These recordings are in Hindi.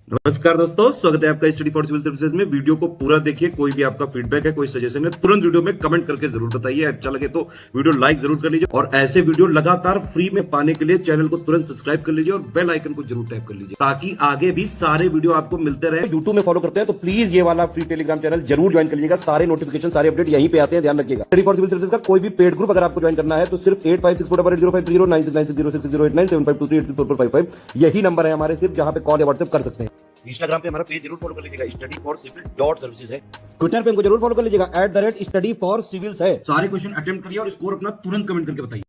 नमस्कार दोस्तों, स्वागत है आपका स्टडी फॉर सिविल सर्विसेज में। वीडियो को पूरा देखिए। कोई भी आपका फीडबैक है, कोई सजेशन है, तुरंत वीडियो में कमेंट करके जरूर बताइए। अच्छा लगे तो वीडियो लाइक जरूर कर लीजिए और ऐसे वीडियो लगातार फ्री में पाने के लिए चैनल को तुरंत सब्सक्राइब कर लीजिए और बेल आइकन को जरूर टैप कर लीजिए ताकि आगे भी सारे वीडियो आपको मिलते रहे। यूट्यूब में फॉलो करते हैं तो प्लीज ये वाला फ्री टेलीग्राम चैनल जरूर ज्वाइन कर लीजिएगा। सारे नोटिफिकेशन, सारे अपडेट यहीं पे आते हैं, ध्यान रखिएगा। स्टडी फॉर सिविल सर्विसेज का कोई भी पेड ग्रुप अगर आपको ज्वाइन करना है तो सिर्फ 856488053096906523860455 यही नंबर है हमारे, सिर्फ जहां पे कॉल या व्हाट्सएप कर सकते हैं। इंस्टाग्राम पे हमारा पेज जरूर फॉलो कर लीजिएगा, study for civil dot services है। ट्विटर पे हमको जरूर फॉलो कर लीजिएगा, @study for civils है। सारे क्वेश्चन अटेम्प्ट करिए और स्कोर अपना तुरंत कमेंट करके बताइए।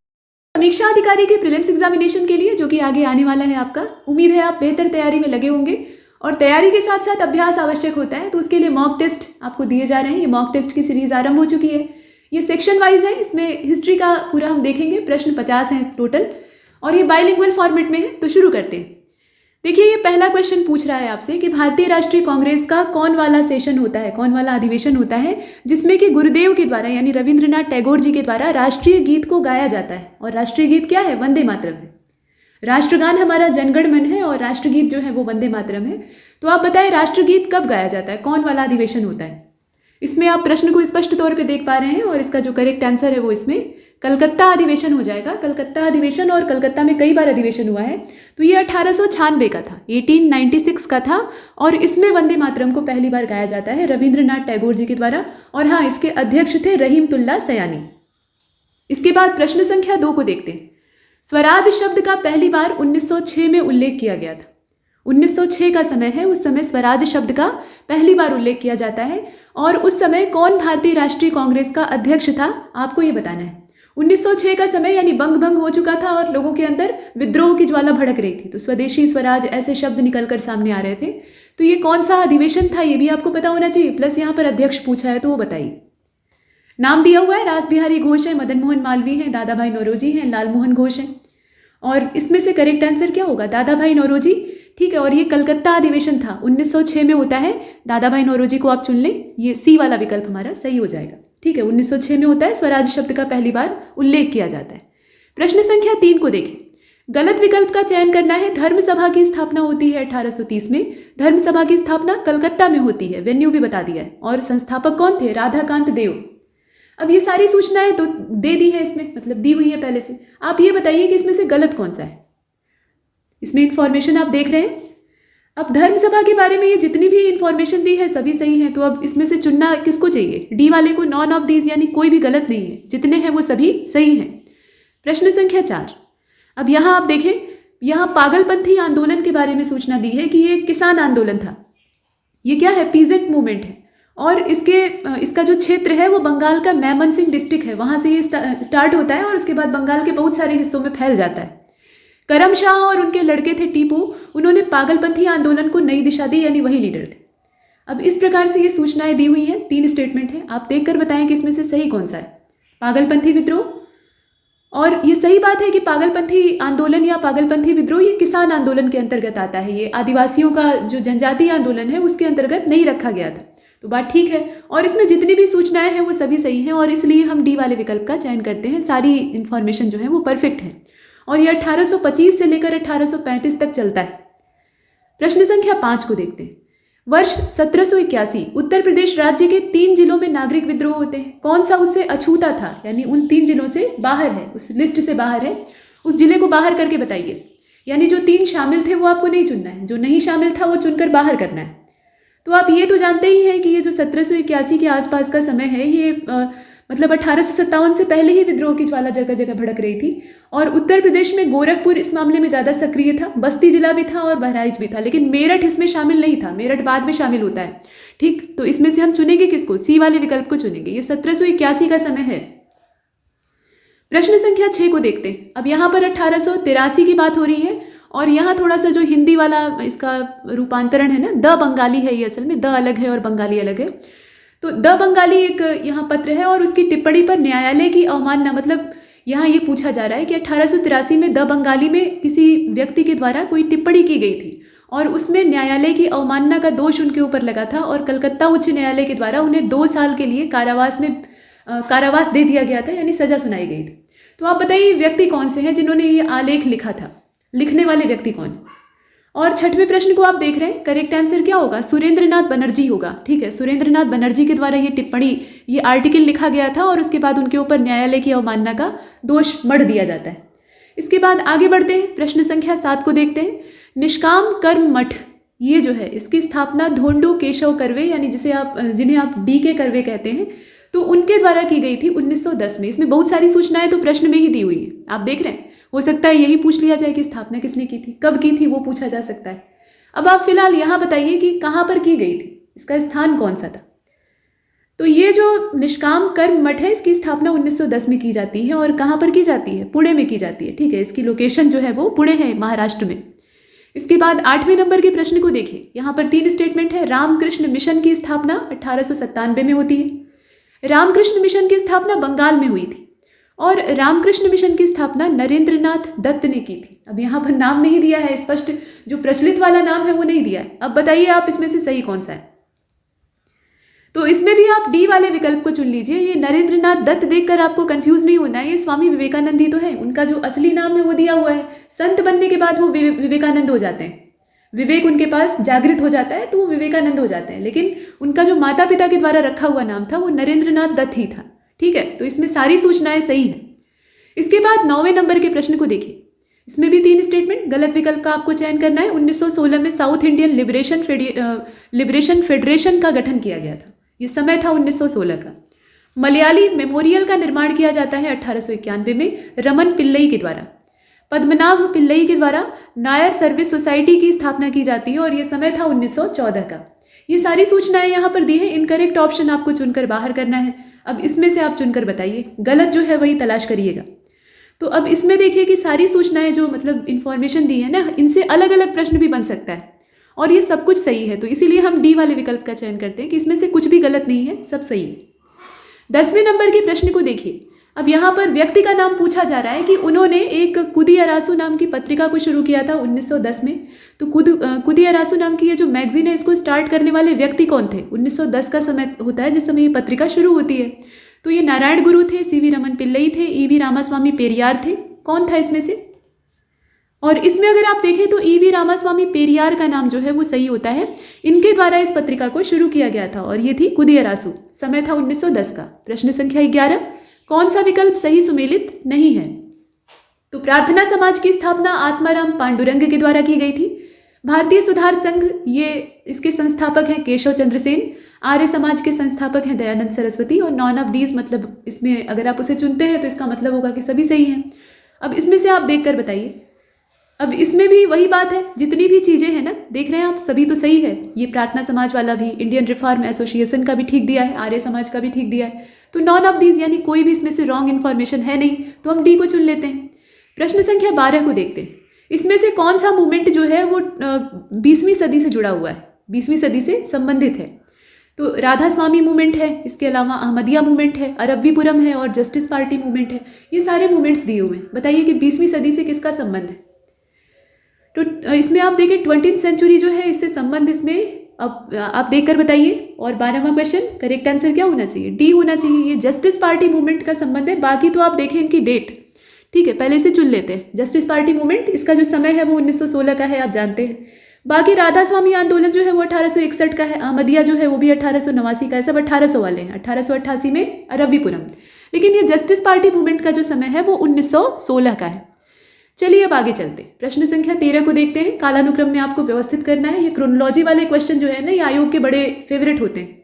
समीक्षा अधिकारी के प्रीलिम्स एग्जामिनेशन के लिए जो कि आगे आने वाला है आपका, उम्मीद है आप बेहतर तैयारी में लगे होंगे और तैयारी के साथ साथ अभ्यास आवश्यक होता है, तो उसके लिए मॉक टेस्ट आपको दिए जा रहे हैं। ये मॉक टेस्ट की सीरीज आरंभ हो चुकी है। ये सेक्शन वाइज है, इसमें हिस्ट्री का पूरा हम देखेंगे। प्रश्न 50 हैं टोटल और ये बाइलिंगुअल फॉर्मेट में है। तो शुरू करते हैं। देखिए, ये पहला क्वेश्चन पूछ रहा है आपसे कि भारतीय राष्ट्रीय कांग्रेस का कौन वाला सेशन होता है, कौन वाला अधिवेशन होता है जिसमें कि गुरुदेव के द्वारा यानी रविंद्रनाथ टैगोर जी के द्वारा राष्ट्रीय गीत को गाया जाता है। और राष्ट्रीय गीत क्या है? वंदे मातरम है। राष्ट्रगान हमारा जनगण मन है और राष्ट्रगीत जो है वो वंदे मातरम है। तो आप बताएं, राष्ट्रगीत कब गाया जाता है, कौन वाला अधिवेशन होता है? इसमें आप प्रश्न को स्पष्ट तौर पे देख पा रहे हैं और इसका जो करेक्ट आंसर है वो इसमें कलकत्ता अधिवेशन हो जाएगा। कलकत्ता अधिवेशन, और कलकत्ता में कई बार अधिवेशन हुआ है। तो ये 1896 का था, 1896 का था और इसमें वंदे मातरम को पहली बार गाया जाता है रविंद्रनाथ टैगोर जी के द्वारा। और हाँ, इसके अध्यक्ष थे रहीमतुल्ला सयानी। इसके बाद प्रश्न संख्या 2 को देखते हैं। स्वराज शब्द का पहली बार 1906 में उल्लेख किया गया था। 1906 का समय है, उस समय स्वराज शब्द का पहली बार उल्लेख किया जाता है। और उस समय कौन भारतीय राष्ट्रीय कांग्रेस का अध्यक्ष था, आपको ये बताना है। 1906 का समय यानी बंग भंग हो चुका था और लोगों के अंदर विद्रोह की ज्वाला भड़क रही थी, तो स्वदेशी स्वराज ऐसे शब्द निकलकर सामने आ रहे थे। तो ये कौन सा अधिवेशन था ये भी आपको पता होना चाहिए। प्लस यहाँ पर अध्यक्ष पूछा है तो वो बताइए। नाम दिया हुआ है, रास बिहारी घोष है, मदन मोहन मालवीय हैं, दादा भाई नौरोजी हैं, लाल मोहन घोष हैं। और इसमें से करेक्ट आंसर क्या होगा? दादा भाई नौरोजी। ठीक है, और ये कलकत्ता अधिवेशन था, 1906 में होता है। दादा भाई नौरोजी को आप चुन लें, ये सी वाला विकल्प हमारा सही हो जाएगा। ठीक है, 1906 में होता है, स्वराज शब्द का पहली बार उल्लेख किया जाता है। प्रश्न संख्या 3 को देखें। गलत विकल्प का चयन करना है। धर्म सभा की स्थापना होती है 1830 में। धर्म सभा की स्थापना कलकत्ता में होती है, वेन्यू भी बता दिया है। और संस्थापक कौन थे? राधाकांत देव। अब ये सारी सूचनाएं तो दे दी है, इसमें मतलब दी हुई है पहले से। आप ये बताइए कि इसमें से गलत कौन सा है। इसमें इंफॉर्मेशन आप देख रहे हैं। अब धर्म सभा के बारे में ये जितनी भी इंफॉर्मेशन दी है सभी सही हैं। तो अब इसमें से चुनना किसको चाहिए? डी वाले को। नॉन ऑफ दीज यानी कोई भी गलत नहीं है, जितने हैं वो सभी सही हैं। प्रश्न संख्या 4। अब यहाँ आप देखें, यहाँ पागलपंथी आंदोलन के बारे में सूचना दी है कि ये किसान आंदोलन था। ये क्या है? पीजेंट मूवमेंट है। और इसका जो क्षेत्र है वो बंगाल का मैमनसिंह डिस्ट्रिक्ट है, वहाँ से ये स्टार्ट होता है और उसके बाद बंगाल के बहुत सारे हिस्सों में फैल जाता है। करम शाह और उनके लड़के थे टीपू, उन्होंने पागलपंथी आंदोलन को नई दिशा दी, यानी वही लीडर थे। अब इस प्रकार से ये सूचनाएं दी हुई हैं, 3 स्टेटमेंट है। आप देखकर बताएं कि इसमें से सही कौन सा है। पागलपंथी विद्रोह, और ये सही बात है कि पागलपंथी आंदोलन या पागलपंथी विद्रोह ये किसान आंदोलन के अंतर्गत आता है। ये आदिवासियों का जो जनजातीय आंदोलन है उसके अंतर्गत नहीं रखा गया था। तो बात ठीक है, और इसमें जितनी भी सूचनाएं हैं वो सभी सही हैं और इसलिए हम डी वाले विकल्प का चयन करते हैं। सारी इंफॉर्मेशन जो है वो परफेक्ट है और ये 1825 से लेकर 1835 तक चलता है। प्रश्न संख्या 5 को देखते हैं। वर्ष 1781 उत्तर प्रदेश राज्य के 3 जिलों में नागरिक विद्रोह होते हैं। कौन सा उससे अछूता था, यानी उन 3 जिलों से बाहर है, उस लिस्ट से बाहर है। उस जिले को बाहर करके बताइए। यानी जो 3 शामिल थे वो आपको नहीं चुनना है, जो नहीं शामिल था वो चुनकर बाहर करना है। तो आप ये तो जानते ही हैं कि ये जो 1781 के आसपास का समय है, ये मतलब 1857 से पहले ही विद्रोह की ज्वाला जगह जगह भड़क रही थी। और उत्तर प्रदेश में गोरखपुर इस मामले में ज़्यादा सक्रिय था, बस्ती जिला भी था और बहराइच भी था, लेकिन मेरठ इसमें शामिल नहीं था। मेरठ बाद में शामिल होता है। ठीक, तो इसमें से हम चुनेंगे किसको? सी वाले विकल्प को चुनेंगे। ये 1781 का समय है। प्रश्न संख्या 6 को देखते हैं। अब यहाँ पर 1883 की बात हो रही है और यहाँ थोड़ा सा जो हिंदी वाला इसका रूपांतरण है ना, द बंगाली है ये, असल में द अलग है और बंगाली अलग है। तो द बंगाली एक यहाँ पत्र है और उसकी टिप्पणी पर न्यायालय की अवमानना, मतलब यहाँ ये पूछा जा रहा है कि 1883 में द बंगाली में किसी व्यक्ति के द्वारा कोई टिप्पणी की गई थी और उसमें न्यायालय की अवमानना का दोष उनके ऊपर लगा था और कलकत्ता उच्च न्यायालय के द्वारा उन्हें 2 साल के लिए कारावास दे दिया गया था, यानी सजा सुनाई गई थी। तो आप बताइए व्यक्ति कौन से हैं जिन्होंने ये आलेख लिखा था? लिखने वाले व्यक्ति कौन? और छठवें प्रश्न को आप देख रहे हैं, करेक्ट आंसर क्या होगा? सुरेंद्रनाथ बनर्जी होगा। ठीक है, सुरेंद्रनाथ बनर्जी के द्वारा ये टिप्पणी, ये आर्टिकल लिखा गया था और उसके बाद उनके ऊपर न्यायालय की अवमानना का दोष मढ़ दिया जाता है। इसके बाद आगे बढ़ते हैं, प्रश्न संख्या 7 को देखते हैं। निष्काम कर्म मठ, ये जो है इसकी स्थापना धोंडू केशव कर्वे, यानी जिन्हें आप DK कर्वे कहते हैं, तो उनके द्वारा की गई थी 1910 में। इसमें बहुत सारी सूचनाएं तो प्रश्न में ही दी हुई है, आप देख रहे हैं। हो सकता है यही पूछ लिया जाए कि स्थापना किसने की थी, कब की थी, वो पूछा जा सकता है। अब आप फिलहाल यहाँ बताइए कि कहाँ पर की गई थी, इसका स्थान कौन सा था? तो ये जो निष्काम कर्म मठ है, इसकी स्थापना 1910 में की जाती है। और कहाँ पर की जाती है? पुणे में की जाती है। ठीक है, इसकी लोकेशन जो है वो पुणे है, महाराष्ट्र में। इसके बाद 8वें नंबर के प्रश्न को देखिए, यहाँ पर 3 स्टेटमेंट है। रामकृष्ण मिशन की स्थापना 1897 में होती है। रामकृष्ण मिशन की स्थापना बंगाल में हुई थी और रामकृष्ण मिशन की स्थापना नरेंद्रनाथ दत्त ने की थी। अब यहाँ पर नाम नहीं दिया है स्पष्ट, जो प्रचलित वाला नाम है वो नहीं दिया है। अब बताइए आप इसमें से सही कौन सा है? तो इसमें भी आप D वाले विकल्प को चुन लीजिए। ये नरेंद्रनाथ दत्त देखकर आपको कंफ्यूज नहीं होना है, ये स्वामी विवेकानंद ही तो है। उनका जो असली नाम है वो दिया हुआ है। संत बनने के बाद वो विवेकानंद हो जाते हैं, विवेक उनके पास जागृत हो जाता है तो वो विवेकानंद हो जाते हैं, लेकिन उनका जो माता पिता के द्वारा रखा हुआ नाम था वो नरेंद्रनाथ दत्त ही था। ठीक है, तो इसमें सारी सूचनाएं सही हैं। इसके बाद 9वें नंबर के प्रश्न को देखिए, इसमें भी 3 स्टेटमेंट, गलत विकल्प का आपको चयन करना है। 1916 में साउथ इंडियन लिबरेशन फेडरेशन का गठन किया गया था, ये समय था 1916 का। मलयाली मेमोरियल का निर्माण किया जाता है 1891 में रमन पिल्लई के द्वारा। पद्मनाभ पिल्लई के द्वारा नायर सर्विस सोसाइटी की स्थापना की जाती है और ये समय था 1914 का। ये सारी सूचनाएं यहाँ पर दी है। इनकरेक्ट ऑप्शन आपको चुनकर बाहर करना है। अब इसमें से आप चुनकर बताइए, गलत जो है वही तलाश करिएगा। तो अब इसमें देखिए कि सारी सूचनाएं जो मतलब इन्फॉर्मेशन दी है ना, इनसे अलग अलग प्रश्न भी बन सकता है और ये सब कुछ सही है। तो इसीलिए हम D वाले विकल्प का चयन करते हैं कि इसमें से कुछ भी गलत नहीं है, सब सही है। 10वें नंबर के प्रश्न को देखिए, अब यहाँ पर व्यक्ति का नाम पूछा जा रहा है कि उन्होंने एक कुदियारासु नाम की पत्रिका को शुरू किया था 1910 में। तो कुदियारासु नाम की ये जो मैगजीन है, इसको स्टार्ट करने वाले व्यक्ति कौन थे? 1910 का समय होता है जिस समय ये पत्रिका शुरू होती है। तो ये नारायण गुरु थे, CV रमन पिल्लई थे, EV रामास्वामी पेरियार थे। कौन था इसमें से? और इसमें अगर आप देखें तो EV रामास्वामी पेरियार का नाम जो है वो सही होता है। इनके द्वारा इस पत्रिका को शुरू किया गया था और ये थी कुदियारासु, समय था 1910 का। प्रश्न संख्या 11, कौन सा विकल्प सही सुमेलित नहीं है? तो प्रार्थना समाज की स्थापना आत्माराम पांडुरंग के द्वारा की गई थी। भारतीय सुधार संघ, ये इसके संस्थापक हैं केशव चंद्र सेन। आर्य समाज के संस्थापक हैं दयानंद सरस्वती। और नॉन ऑफ दीज, मतलब इसमें अगर आप उसे चुनते हैं तो इसका मतलब होगा कि सभी सही हैं। अब इसमें से आप देखकर बताइए। अब इसमें भी वही बात है, जितनी भी चीज़ें हैं ना, देख रहे हैं आप, सभी तो सही है। ये प्रार्थना समाज वाला भी, इंडियन रिफॉर्म एसोसिएशन का भी ठीक दिया है, आर्य समाज का भी ठीक दिया है। तो नॉन ऑफ दीज यानी कोई भी इसमें से रॉन्ग इन्फॉर्मेशन है नहीं, तो हम D को चुन लेते हैं। प्रश्न संख्या 12 को देखते हैं। इसमें से कौन सा मूवमेंट जो है वो 20वीं सदी से जुड़ा हुआ है, 20वीं सदी से संबंधित है? तो राधा स्वामी मूवमेंट है, इसके अलावा अहमदिया मूवमेंट है, अरब्बीपुरम है और जस्टिस पार्टी मूवमेंट है। ये सारे मूवमेंट्स दिए हुए हैं। बताइए कि 20वीं सदी से किसका संबंध है? तो इसमें आप देखिए 20वीं सेंचुरी जो है, इससे संबंध इसमें अब आप देखकर बताइए। और 12वां क्वेश्चन, करेक्ट आंसर क्या होना चाहिए? D होना चाहिए। ये जस्टिस पार्टी मूवमेंट का संबंध है। बाकी तो आप देखें इनकी डेट, ठीक है, पहले से चुन लेते हैं। जस्टिस पार्टी मूवमेंट, इसका जो समय है वो 1916 का है, आप जानते हैं। बाकी राधा स्वामी आंदोलन जो है वो 1861 का है। अहमदिया जो है वो भी 1889 का है। सब 1800 वाले हैं। 1888 में अरब्बीपुरम। लेकिन ये जस्टिस पार्टी मूवमेंट का जो समय है वो 1916 का है। चलिए अब आगे चलते हैं। प्रश्न संख्या 13 को देखते हैं। कालानुक्रम में आपको व्यवस्थित करना है। ये क्रोनोलॉजी वाले क्वेश्चन जो है ना, ये आयोग के बड़े फेवरेट होते हैं,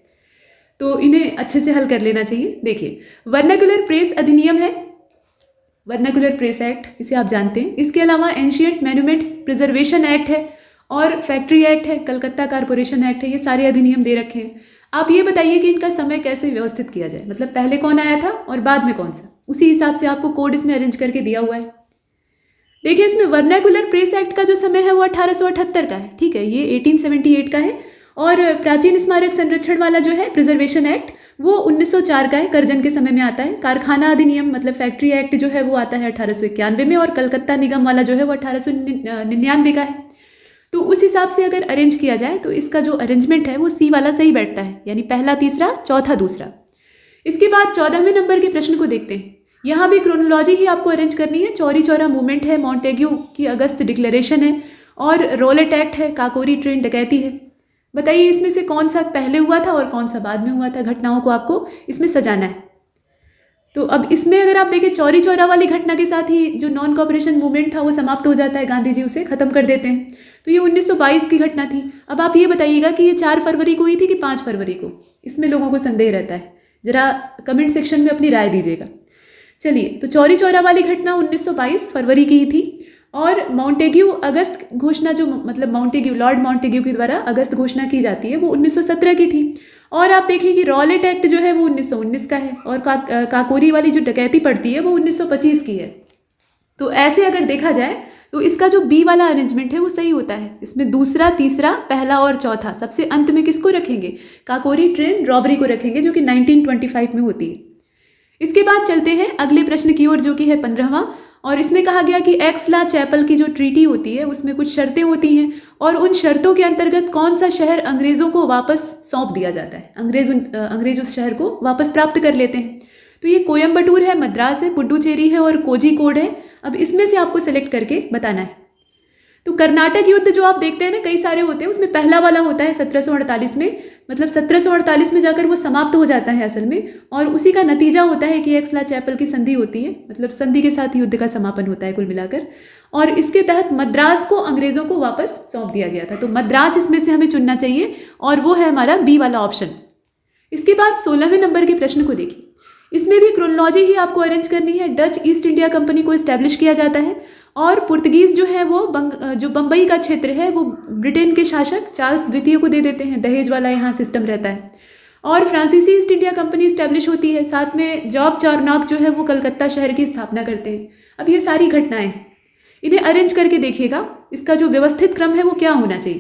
तो इन्हें अच्छे से हल कर लेना चाहिए। देखिए, वर्नाकुलर प्रेस अधिनियम है, वर्नाकुलर प्रेस एक्ट, इसे आप जानते हैं। इसके अलावा एंशिएंट मॉन्यूमेंट्स प्रिजर्वेशन एक्ट है और फैक्ट्री एक्ट है, कलकत्ता कारपोरेशन एक्ट है। ये सारे अधिनियम दे रखे हैं। आप ये बताइए कि इनका समय कैसे व्यवस्थित किया जाए, मतलब पहले कौन आया था और बाद में कौन सा, उसी हिसाब से आपको कोड इसमें अरेंज करके दिया हुआ है। देखिए, इसमें वर्नाकुलर प्रेस एक्ट का जो समय है वो 1878 का है, ठीक है, ये 1878 का है। और प्राचीन स्मारक संरक्षण वाला जो है प्रिजर्वेशन एक्ट, वो 1904 का है, करजन के समय में आता है। कारखाना अधिनियम मतलब फैक्ट्री एक्ट जो है वो आता है 1891 में। और कलकत्ता निगम वाला जो है वो 1899 का है। तो उस हिसाब से अगर अरेंज किया जाए तो इसका जो अरेंजमेंट है वो C वाला सही बैठता है, यानी पहला तीसरा, चौथा दूसरा। इसके बाद 14वें नंबर के प्रश्न को देखते हैं। यहाँ भी क्रोनोलॉजी ही आपको अरेंज करनी है। चौरी चौरा मूवमेंट है, मॉन्टेग्यू की अगस्त डिक्लेरेशन है और रॉलेट एक्ट है, काकोरी ट्रेन डकैती है। बताइए इसमें से कौन सा पहले हुआ था और कौन सा बाद में हुआ था। घटनाओं को आपको इसमें सजाना है। तो अब इसमें अगर आप देखें, चौरी चौरा वाली घटना के साथ ही जो नॉन कॉपरेशन मूवमेंट था वो समाप्त हो जाता है, गांधी जी उसे खत्म कर देते हैं। तो ये 1922 की घटना थी। अब आप ये बताइएगा कि ये 4 फरवरी को हुई थी कि 5 फरवरी को, इसमें लोगों को संदेह रहता है। जरा कमेंट सेक्शन में अपनी राय दीजिएगा। चलिए, तो चौरी चौरा वाली घटना 1922 फरवरी की ही थी। और माउंटेग्यू अगस्त घोषणा, जो मतलब माउंटेग्यू, लॉर्ड माउंटेग्यू के द्वारा अगस्त घोषणा की जाती है, वो 1917 की थी। और आप देखिए कि रॉलेट एक्ट जो है वो 1919 का है, और काकोरी वाली जो डकैती पड़ती है वो 1925 की है। तो ऐसे अगर देखा जाए तो इसका जो बी वाला अरेंजमेंट है वो सही होता है। इसमें दूसरा, तीसरा, पहला और चौथा, सबसे अंत में किसको रखेंगे? काकोरी ट्रेन रॉबरी को रखेंगे, जो कि 1925 में होती है। इसके बाद चलते हैं अगले प्रश्न की ओर, जो कि है 15वां। और इसमें कहा गया कि एक्सला चैपल की जो ट्रीटी होती है उसमें कुछ शर्तें होती हैं, और उन शर्तों के अंतर्गत कौन सा शहर अंग्रेज़ों को वापस सौंप दिया जाता है, अंग्रेज उस शहर को वापस प्राप्त कर लेते हैं। तो ये कोयम्बटूर है, मद्रास है, पुडुचेरी है और कोझिकोड है। अब इसमें से आपको सेलेक्ट करके बताना है। तो कर्नाटक युद्ध जो आप देखते हैं ना, कई सारे होते हैं, उसमें पहला वाला होता है 1748 में, मतलब 1748 में जाकर वो समाप्त हो जाता है असल में, और उसी का नतीजा होता है कि एक्सला चैपल की संधि होती है, मतलब संधि के साथ युद्ध का समापन होता है कुल मिलाकर। और इसके तहत मद्रास को अंग्रेज़ों को वापस सौंप दिया गया था। तो मद्रास इसमें से हमें चुनना चाहिए, और वो है हमारा बी वाला ऑप्शन। इसके बाद 16वें नंबर के प्रश्न को देखिए। इसमें भी क्रोनोलॉजी ही आपको अरेंज करनी है। डच ईस्ट इंडिया कंपनी को इस्टेब्लिश किया जाता है, और पुर्तगीज जो है वो जो बम्बई का क्षेत्र है वो ब्रिटेन के शासक चार्ल्स द्वितीय को दे देते हैं। दहेज वाला यहाँ सिस्टम रहता है। और फ्रांसीसी ईस्ट इंडिया कंपनी इस्टेब्लिश होती है। साथ में जॉब चार्नॉक जो है वो कलकत्ता शहर की स्थापना करते हैं। अब ये सारी घटनाएं, इन्हें अरेंज करके देखिएगा, इसका जो व्यवस्थित क्रम है वो क्या होना चाहिए।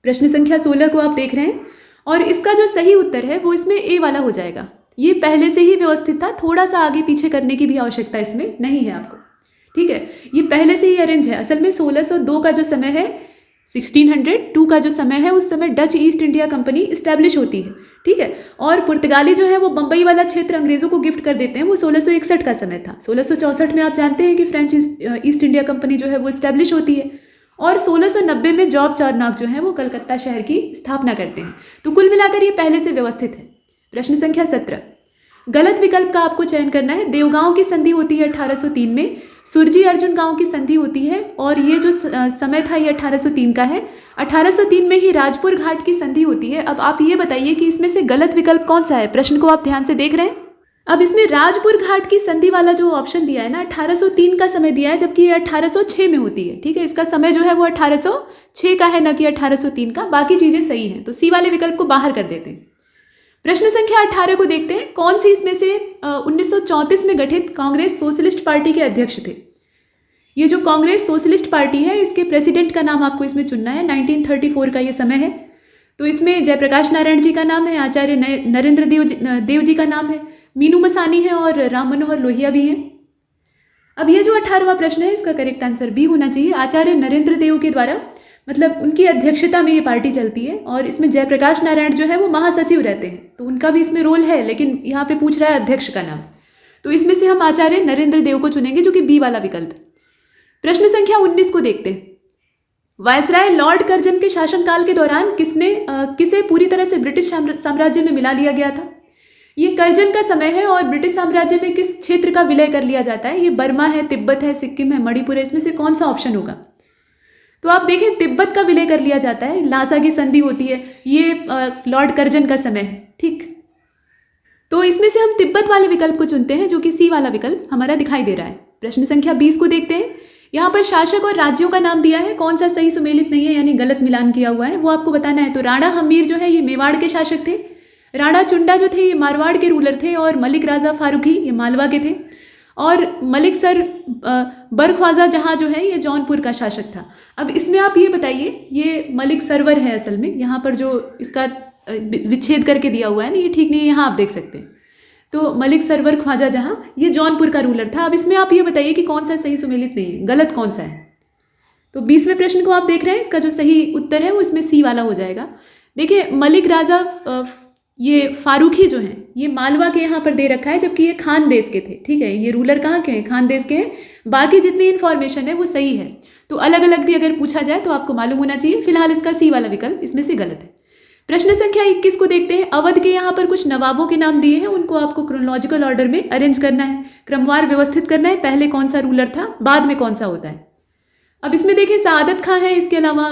प्रश्न संख्या 16 को आप देख रहे हैं, और इसका जो सही उत्तर है वो इसमें ए वाला हो जाएगा। ये पहले से ही व्यवस्थित था, थोड़ा सा आगे पीछे करने की भी आवश्यकता इसमें नहीं है आपको। ठीक है, ये पहले से ही अरेंज है। असल में 1602 का जो समय है, 1602 का जो समय है, उस समय Dutch east India company establish होती है। ठीक है, और पुर्तगाली जो है वो बम्बई वाला क्षेत्र अंग्रेजों को गिफ्ट कर देते हैं, वो 1661 का समय था। 1664 में आप जानते हैं कि फ्रेंच ईस्ट इंडिया कंपनी जो है वो इस्टेब्लिश होती है, और 1690 में जॉब चार्नॉक जो है वो कलकत्ता शहर की स्थापना करते हैं। तो कुल मिलाकर ये पहले से व्यवस्थित है। प्रश्न संख्या 17, गलत विकल्प का आपको चयन करना है। देवगांव की संधि होती है 1803 में, सुरजी अर्जुन गांव की संधि होती है, और ये जो समय था ये 1803 का है। 1803 में ही राजपुर घाट की संधि होती है। अब आप ये बताइए कि इसमें से गलत विकल्प कौन सा है। प्रश्न को आप ध्यान से देख रहे हैं। अब इसमें राजपुर घाट की संधि वाला जो ऑप्शन दिया है ना, 1803 का समय दिया है, जबकि ये 1806 में होती है। ठीक है, इसका समय जो है वो 1806 का है, न कि 1803 का। बाकी चीज़ें सही हैं, तो सी वाले विकल्प को बाहर कर देते हैं। प्रश्न संख्या 18 को देखते हैं। कौन सी इसमें से 1934 में गठित कांग्रेस सोशलिस्ट पार्टी के अध्यक्ष थे। ये जो कांग्रेस सोशलिस्ट पार्टी है, इसके प्रेसिडेंट का नाम आपको इसमें चुनना है। 1934 का ये समय है। तो इसमें जयप्रकाश नारायण जी का नाम है, आचार्य नरेंद्र देव जी का नाम है, मीनू मसानी है, और राम मनोहर लोहिया भी हैं। अब ये जो 18वां प्रश्न है, इसका करेक्ट आंसर बी होना चाहिए। आचार्य नरेंद्र देव के द्वारा, मतलब उनकी अध्यक्षता में ये पार्टी चलती है, और इसमें जयप्रकाश नारायण जो है वो महासचिव रहते हैं, तो उनका भी इसमें रोल है, लेकिन यहाँ पे पूछ रहा है अध्यक्ष का नाम। तो इसमें से हम आचार्य नरेंद्र देव को चुनेंगे, जो कि बी वाला विकल्प। प्रश्न संख्या 19 को देखते हैं। वायसराय लॉर्ड कर्जन के शासनकाल के दौरान किसे पूरी तरह से ब्रिटिश साम्राज्य में मिला लिया गया था। ये कर्जन का समय है, और ब्रिटिश साम्राज्य में किस क्षेत्र का विलय कर लिया जाता है। ये बर्मा है, तिब्बत है, सिक्किम है, मणिपुर है। इसमें से कौन सा ऑप्शन होगा। तो आप देखें, तिब्बत का विलय कर लिया जाता है, लासा की संधि होती है, ये लॉर्ड कर्जन का समय है। ठीक, तो इसमें से हम तिब्बत वाले विकल्प को चुनते हैं, जो कि सी वाला विकल्प हमारा दिखाई दे रहा है। प्रश्न संख्या 20 को देखते हैं। यहाँ पर शासक और राज्यों का नाम दिया है, कौन सा सही सुमेलित नहीं है, यानी गलत मिलान किया हुआ है, वो आपको बताना है। तो राणा हमीर जो है ये मेवाड़ के शासक थे, राणा चुंडा जो थे ये मारवाड़ के रूलर थे, और मलिक राजा फारूकी ये मालवा के थे, और मलिक सर बरख्वाजा जहाँ जो है ये जौनपुर का शासक था। अब इसमें आप ये बताइए, ये मलिक सरवर है असल में, यहाँ पर जो इसका विच्छेद करके दिया हुआ है ना, ये ठीक नहीं है, यहाँ आप देख सकते हैं। तो मलिक सरवर ख्वाजा जहाँ, ये जौनपुर का रूलर था। अब इसमें आप ये बताइए कि कौन सा सही सुमेलित नहीं है, गलत कौन सा है। तो 20वें प्रश्न को आप देख रहे हैं, इसका जो सही उत्तर है वो इसमें सी वाला हो जाएगा। देखिए, मलिक राजा ये फारूकी जो हैं, ये मालवा के यहाँ पर दे रखा है, जबकि ये खान देश के थे। ठीक है, ये रूलर कहाँ के हैं? खान देश के हैं। बाकी जितनी इन्फॉर्मेशन है वो सही है, तो अलग अलग भी अगर पूछा जाए तो आपको मालूम होना चाहिए। फिलहाल इसका सी वाला विकल्प इसमें से गलत है। प्रश्न संख्या 21 को देखते हैं। अवध के यहाँ पर कुछ नवाबों के नाम दिए हैं, उनको आपको क्रोनोलॉजिकल ऑर्डर में अरेंज करना है, क्रमवार व्यवस्थित करना है। पहले कौन सा रूलर था, बाद में कौन सा होता है। अब इसमें देखिए सआदत खां है, इसके अलावा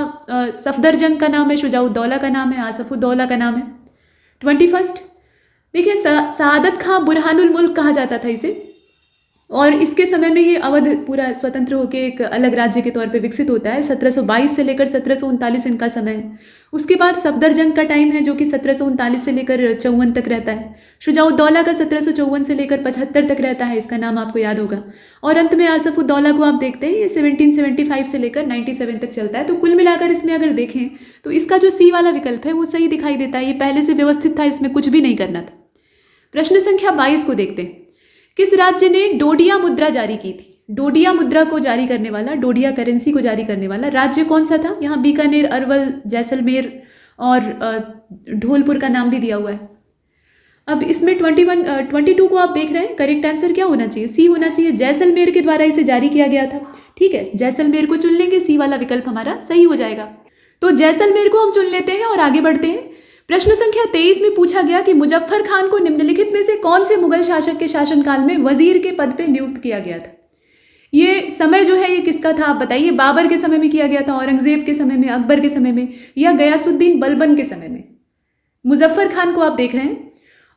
सफदरजंग का नाम है, शुजाउद्दौला का नाम है, आसफुद्दौला का नाम है। 21 देखिए सआदत खां बुरहानुल मुल्क कहा जाता था इसे, और इसके समय में ये अवध पूरा स्वतंत्र होकर एक अलग राज्य के तौर पे विकसित होता है। 1722 से लेकर 1739 इनका समय है। उसके बाद सफदरजंग का टाइम है जो कि 1739 से लेकर 54 तक रहता है। शुजाउद्दौला का 1754 से लेकर 75 तक रहता है, इसका नाम आपको याद होगा। और अंत में आसफुद्दौला को आप देखते हैं, ये 1775 से लेकर 97 तक चलता है। तो कुल मिलाकर इसमें अगर देखें तो इसका जो सी वाला विकल्प है वो सही दिखाई देता है। ये पहले से व्यवस्थित था, इसमें कुछ भी नहीं करना था। प्रश्न संख्या 22 को देखते हैं। किस राज्य ने डोडिया मुद्रा जारी की थी? डोडिया मुद्रा को जारी करने वाला, डोडिया करेंसी को जारी करने वाला राज्य कौन सा था? यहाँ बीकानेर, अरवल, जैसलमेर और धौलपुर का नाम भी दिया हुआ है। अब इसमें 22 को आप देख रहे हैं, करेक्ट आंसर क्या होना चाहिए? सी होना चाहिए। जैसलमेर के द्वारा इसे जारी किया गया था। ठीक है, जैसलमेर को चुन लेंगे, सी वाला विकल्प हमारा सही हो जाएगा। तो जैसलमेर को हम चुन लेते हैं और आगे बढ़ते हैं। प्रश्न संख्या 23 में पूछा गया कि मुजफ्फर खान को निम्नलिखित में से कौन से मुगल शासक के शासनकाल में वजीर के पद पे नियुक्त किया गया था? ये समय जो है ये किसका था आप बताइए? बाबर के समय में किया गया था, औरंगजेब के समय में, अकबर के समय में, या गयासुद्दीन बलबन के समय में? मुजफ्फर खान को आप देख रहे हैं,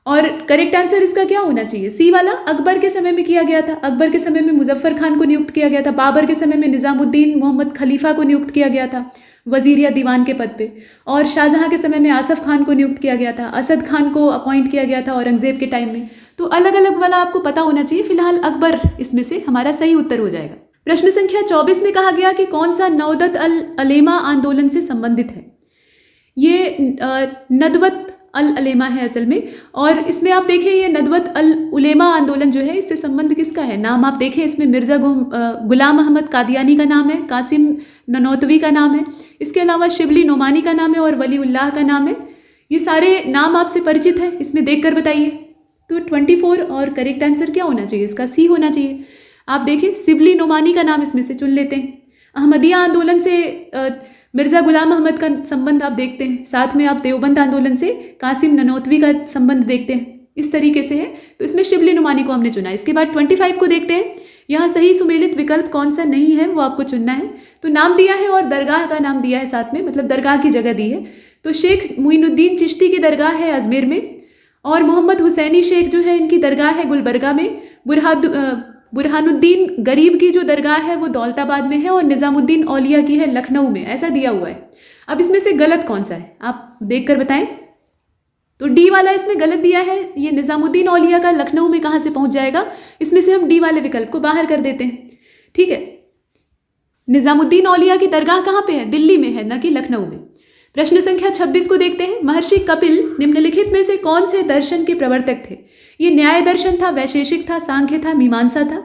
और करेक्ट आंसर इसका क्या होना चाहिए? सी वाला, अकबर के समय में किया गया था। अकबर के समय में मुजफ्फर खान को नियुक्त किया गया था। बाबर के समय में निजामुद्दीन मोहम्मद खलीफा को नियुक्त किया गया था वजीर या दीवान के पद पे, और शाहजहां के समय में आसफ खान को नियुक्त किया गया था, असद खान को अपॉइंट किया गया था औरंगजेब के टाइम में। तो अलग अलग वाला आपको पता होना चाहिए। फिलहाल अकबर इसमें से हमारा सही उत्तर हो जाएगा। प्रश्न संख्या 24 में कहा गया कि कौन सा नौदत अल अलेमा आंदोलन से संबंधित है? ये नदवत अल अलेमा है असल में, और इसमें आप देखें ये नदवत अल उलेमा आंदोलन जो है इससे संबंध किसका है? नाम आप देखें, इसमें मिर्ज़ा गुलाम अहमद कादियानी का नाम है, कासिम ननौतवी का नाम है, इसके अलावा शिबली नोमानी का नाम है और वलीउल्लाह का नाम है। ये सारे नाम आपसे परिचित है, इसमें देखकर बताइए। तो 24 और करेक्ट आंसर क्या होना चाहिए? इसका सी होना चाहिए। आप देखें शिबली नोमानी का नाम इसमें से चुन लेते हैं। अहमदिया आंदोलन से मिर्ज़ा गुलाम अहमद का संबंध आप देखते हैं, साथ में आप देवबंद आंदोलन से कासिम ननौतवी का संबंध देखते हैं। इस तरीके से है, तो इसमें शिबली नुमानी को हमने चुना। इसके बाद 25 को देखते हैं। यहाँ सही सुमेलित विकल्प कौन सा नहीं है वो आपको चुनना है। तो नाम दिया है और दरगाह का नाम दिया है साथ में, मतलब दरगाह की जगह दी है। तो शेख मुइनुद्दीन चिश्ती की दरगाह है अजमेर में, और मोहम्मद हुसैनी शेख जो है इनकी दरगाह है गुलबर्गा में। बुरहानुद्दीन गरीब की जो दरगाह है वो दौलताबाद में है, और निज़ामुद्दीन औलिया की है लखनऊ में, ऐसा दिया हुआ है। अब इसमें से गलत कौन सा है आप देखकर बताएं। तो डी वाला इसमें गलत दिया है। ये निज़ामुद्दीन औलिया का लखनऊ में कहाँ से पहुंच जाएगा? इसमें से हम डी वाले विकल्प को बाहर कर देते हैं। ठीक है, निज़ामुद्दीन औलिया की दरगाह कहाँ पे है? दिल्ली में है, न कि लखनऊ में। प्रश्न संख्या 26 को देखते हैं। महर्षि कपिल निम्नलिखित में से कौन से दर्शन के प्रवर्तक थे? ये न्याय दर्शन था, वैशेषिक था, सांख्य था, मीमांसा था।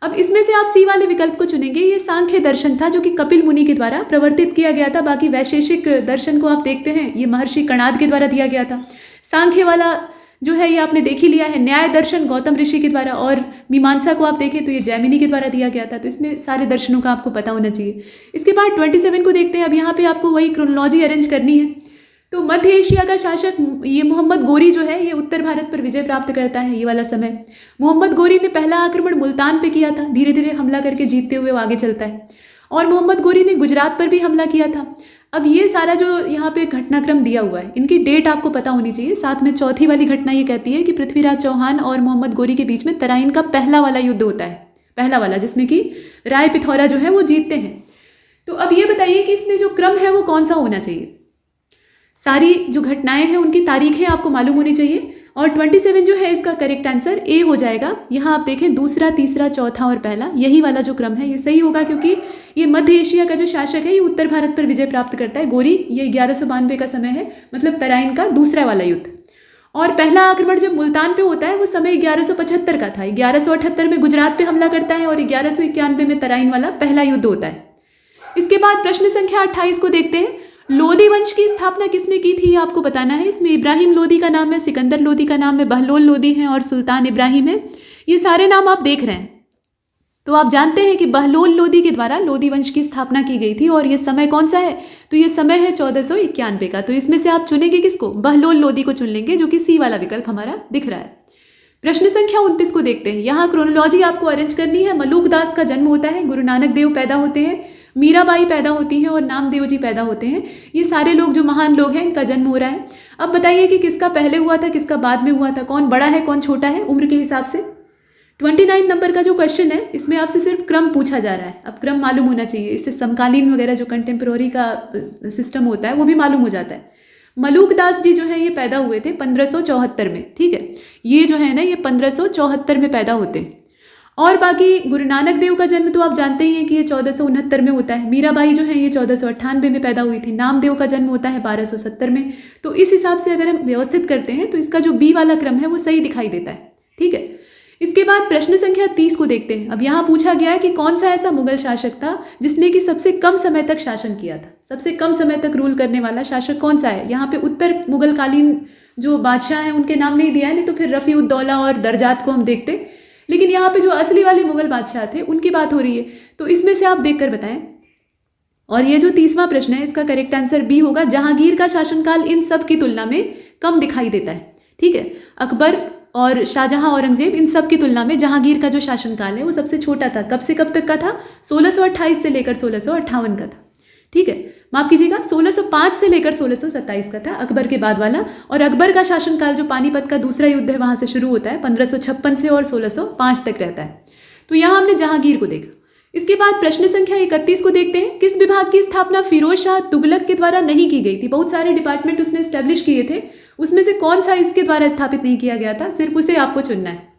अब इसमें से आप सी वाले विकल्प को चुनेंगे। ये सांख्य दर्शन था जो कि कपिल मुनि के द्वारा प्रवर्तित किया गया था। बाकी वैशेषिक दर्शन को आप देखते हैं, ये महर्षि कणाद के द्वारा दिया गया था। सांख्य वाला जो है ये आपने देख ही लिया है, न्याय दर्शन गौतम ऋषि के द्वारा, और मीमांसा को आप देखें तो ये जैमिनी के द्वारा दिया गया था। तो इसमें सारे दर्शनों का आपको पता होना चाहिए। इसके बाद 27 को देखते हैं। अब यहाँ पे आपको वही क्रोनोलॉजी अरेंज करनी है। तो मध्य एशिया का शासक ये मोहम्मद गोरी जो है ये उत्तर भारत पर विजय प्राप्त करता है। ये वाला समय मोहम्मद गोरी ने पहला आक्रमण मुल्तान पे किया था, धीरे धीरे हमला करके जीतते हुए वो आगे चलता है। और मोहम्मद गोरी ने गुजरात पर भी हमला किया था। अब ये सारा जो यहाँ पे घटनाक्रम दिया हुआ है, इनकी डेट आपको पता होनी चाहिए। साथ में चौथी वाली घटना ये कहती है कि पृथ्वीराज चौहान और मोहम्मद गोरी के बीच में तराइन का पहला वाला युद्ध होता है, पहला वाला, जिसमें कि राय पिथौरा जो है वो जीतते हैं। तो अब ये बताइए कि इसमें जो क्रम है वो कौन सा होना चाहिए? सारी जो घटनाएं हैं उनकी तारीखें आपको मालूम होनी चाहिए। और 27 जो है इसका करेक्ट आंसर ए हो जाएगा। यहाँ आप देखें दूसरा, तीसरा, चौथा और पहला, यही वाला जो क्रम है ये सही होगा, क्योंकि ये मध्य एशिया का जो शासक है ये उत्तर भारत पर विजय प्राप्त करता है। गोरी ये 1192 का समय है, मतलब तराइन का दूसरा वाला युद्ध। और पहला आक्रमण जब मुल्तान पे होता है वो समय 1175 का था। 1178 में गुजरात पे हमला करता है और 1191 में तराइन वाला पहला युद्ध होता है। इसके बाद प्रश्न संख्या 28 को देखते हैं। लोदी वंश की स्थापना किसने की थी ये आपको बताना है। इसमें इब्राहिम लोदी का नाम है, सिकंदर लोदी का नाम है, बहलोल लोदी हैं और सुल्तान इब्राहिम है। ये सारे नाम आप देख रहे हैं, तो आप जानते हैं कि बहलोल लोदी के द्वारा लोदी वंश की स्थापना की गई थी। और ये समय कौन सा है, तो ये समय है 1491 का। तो इसमें से आप चुनेंगे किसको, बहलोल लोदी को चुन लेंगे, जो कि सी वाला विकल्प हमारा दिख रहा है। प्रश्न संख्या 29 को देखते हैं। यहाँ क्रोनोलॉजी आपको अरेंज करनी है। मलूक दास का जन्म होता है, गुरु नानक देव पैदा होते हैं, मीराबाई पैदा होती हैं और नामदेव जी पैदा होते हैं। ये सारे लोग जो महान लोग हैं इनका जन्म हो रहा है। अब बताइए कि किसका पहले हुआ था, किसका बाद में हुआ था, कौन बड़ा है कौन छोटा है उम्र के हिसाब से। 29 नंबर का जो क्वेश्चन है इसमें आपसे सिर्फ क्रम पूछा जा रहा है। अब क्रम मालूम होना चाहिए, इससे समकालीन वगैरह जो कंटेम्प्रोरी का सिस्टम होता है वो भी मालूम हो जाता है। मलूक दास जी जो है ये पैदा हुए थे 1574 में, ठीक है। ये जो है ना ये 1574 में पैदा होते हैं। और बाकी गुरु नानक देव का जन्म तो आप जानते ही हैं कि ये 1469 में होता है। मीराबाई जो है ये 1498 में पैदा हुई थी। नामदेव का जन्म होता है 1270 में। तो इस हिसाब से अगर हम व्यवस्थित करते हैं तो इसका जो बी वाला क्रम है वो सही दिखाई देता है, ठीक है। इसके बाद प्रश्न संख्या 30 को देखते हैं। अब यहाँ पूछा गया है कि कौन सा ऐसा मुगल शासक था जिसने कि सबसे कम समय तक शासन किया था। सबसे कम समय तक रूल करने वाला शासक कौन सा है। यहाँ पे उत्तर मुगल कालीन जो बादशाह हैं उनके नाम नहीं दिया है, नहीं तो फिर रफ़ी उद दौला और दरजात को हम देखते, लेकिन यहाँ पे जो असली वाले मुगल बादशाह थे उनकी बात हो रही है। तो इसमें से आप देख कर बताएं। और ये जो 30वां प्रश्न है इसका करेक्ट आंसर बी होगा। जहांगीर का शासनकाल इन सब की तुलना में कम दिखाई देता है, ठीक है। अकबर और शाहजहां औरंगजेब इन सब की तुलना में जहांगीर का जो शासनकाल है वो सबसे छोटा था। कब से कब तक का था, 1628 से लेकर 1658 का था, ठीक है। माफ कीजिएगा 1605 से लेकर 1627 का था अकबर के बाद वाला। और अकबर का शासनकाल जो पानीपत का दूसरा युद्ध है वहां से शुरू होता है 1556 से और 1605 तक रहता है। तो यहाँ हमने जहांगीर को देखा। इसके बाद प्रश्न संख्या 31 को देखते हैं। किस विभाग की स्थापना फिरोज शाह तुगलक के द्वारा नहीं की गई थी। बहुत सारे डिपार्टमेंट उसने स्टैब्लिश किए थे, उसमें से कौन सा इसके द्वारा स्थापित नहीं किया गया था, सिर्फ उसे आपको चुनना है।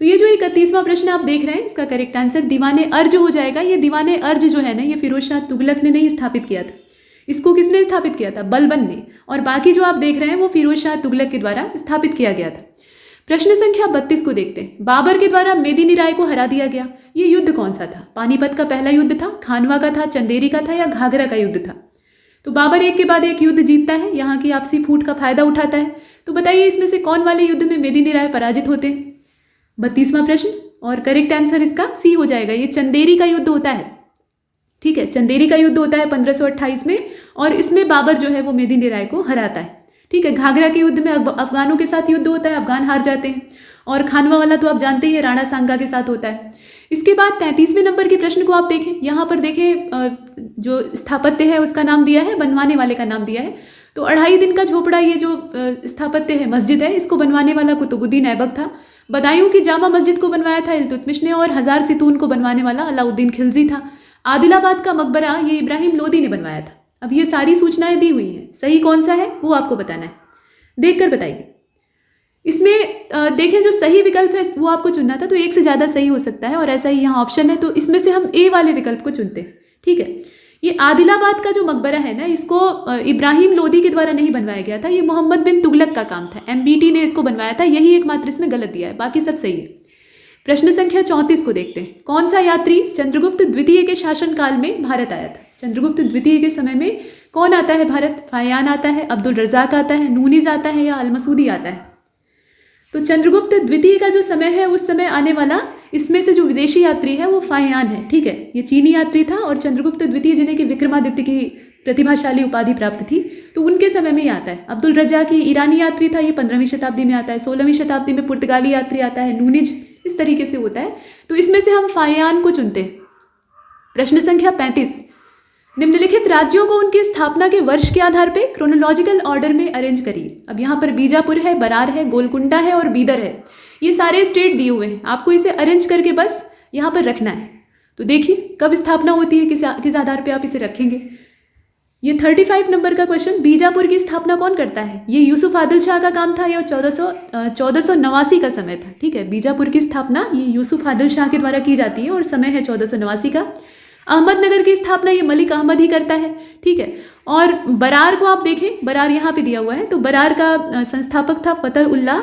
तो ये जो 31वां प्रश्न आप देख रहे हैं इसका करेक्ट आंसर दीवाने अर्ज हो जाएगा। ये दीवाने अर्ज जो है ना ये फिरोज शाह तुगलक ने नहीं स्थापित किया था। इसको किसने स्थापित किया था, बलबन ने। और बाकी जो आप देख रहे हैं वो फिरोज शाह तुगलक के द्वारा स्थापित किया गया था। प्रश्न संख्या 32 को देखते हैं। बाबर के द्वारा मेदिनी राय को हरा दिया गया, ये युद्ध कौन सा था। पानीपत का पहला युद्ध था, खानवा का था, चंदेरी का था या घाघरा का युद्ध था। तो बाबर एक के बाद एक युद्ध जीतता है, यहाँ की आपसी फूट का फायदा उठाता है। तो बताइए इसमें से कौन वाले युद्ध में मेदिनी राय पराजित होते हैं। 32वां प्रश्न और करेक्ट आंसर इसका सी हो जाएगा। ये चंदेरी का युद्ध होता है, ठीक है। चंदेरी का युद्ध होता है 1528 में और इसमें बाबर जो है वो मेदिनी राय को हराता है, ठीक है। घाघरा के युद्ध में अफगानों के साथ युद्ध होता है, अफगान हार जाते हैं। और खानवा वाला तो आप जानते ही है, राणा सांगा के साथ होता है। इसके बाद 33वें नंबर के प्रश्न को आप देखें। यहाँ पर देखें जो स्थापत्य है उसका नाम दिया है, बनवाने वाले का नाम दिया है। तो 2.5 दिन का झोपड़ा ये जो स्थापत्य है मस्जिद है, इसको बनवाने वाला कुतुबुद्दीन ऐबक था। बदायूं की जामा मस्जिद को बनवाया था इल्तुतमिश ने और 1000 सितून को बनवाने वाला अलाउद्दीन खिलजी था। आदिलाबाद का मकबरा ये इब्राहिम लोदी ने बनवाया था। अब ये सारी सूचनाएं दी हुई हैं, सही कौन सा है वो आपको बताना है, देखकर बताइए। इसमें देखें जो सही विकल्प है वो आपको चुनना था, तो एक से ज़्यादा सही हो सकता है और ऐसा ही यहाँ ऑप्शन है। तो इसमें से हम ए वाले विकल्प को चुनते हैं, ठीक है। ये आदिलाबाद का जो मकबरा है ना इसको इब्राहिम लोदी के द्वारा नहीं बनवाया गया था, ये मोहम्मद बिन तुगलक का काम था। MBT ने इसको बनवाया था, यही एकमात्र इसमें गलत दिया है, बाकी सब सही है। प्रश्न संख्या 34 को देखते हैं। कौन सा यात्री चंद्रगुप्त द्वितीय के शासनकाल में भारत आया था। चंद्रगुप्त द्वितीय के समय में कौन आता है भारत। फाहियान आता है, अब्दुल रज़ाक आता है, नूनिज आता है या अलमसूदी आता है। तो चंद्रगुप्त द्वितीय का जो समय है उस समय आने वाला इसमें से जो विदेशी यात्री है वो फाहियान है, ठीक है। ये चीनी यात्री था और चंद्रगुप्त द्वितीय जिन्हें कि विक्रमादित्य की प्रतिभाशाली उपाधि प्राप्त थी, तो उनके समय में ही आता है। अब्दुल रज़ाक ईरानी यात्री था, ये 15वीं शताब्दी में आता है। 16वीं शताब्दी में पुर्तगाली यात्री आता है, नूनिज, इस तरीके से होता है। तो इसमें से हम फाहियान को चुनते हैं। प्रश्न संख्या 35। निम्नलिखित राज्यों को उनकी स्थापना के वर्ष के आधार पे क्रोनोलॉजिकल ऑर्डर में अरेंज करिए। अब यहाँ पर बीजापुर है, बरार है, गोलकुंडा है और बीदर है। ये सारे स्टेट दिए हुए हैं, आपको इसे अरेंज करके बस यहाँ पर रखना है। तो देखिए कब स्थापना होती है, किस आधार पे आप इसे रखेंगे। ये 35 नंबर का क्वेश्चन, बीजापुर की स्थापना कौन करता है। ये यूसुफ आदिल शाह का काम था, यह 1489 का समय था, ठीक है। बीजापुर की स्थापना ये यूसुफ आदिल शाह के द्वारा की जाती है और समय है 1489 का। अहमदनगर की स्थापना ये मलिक अहमद ही करता है, ठीक है। और बरार को आप देखें, बरार यहाँ पे दिया हुआ है, तो बरार का संस्थापक था फतेह उल्लाह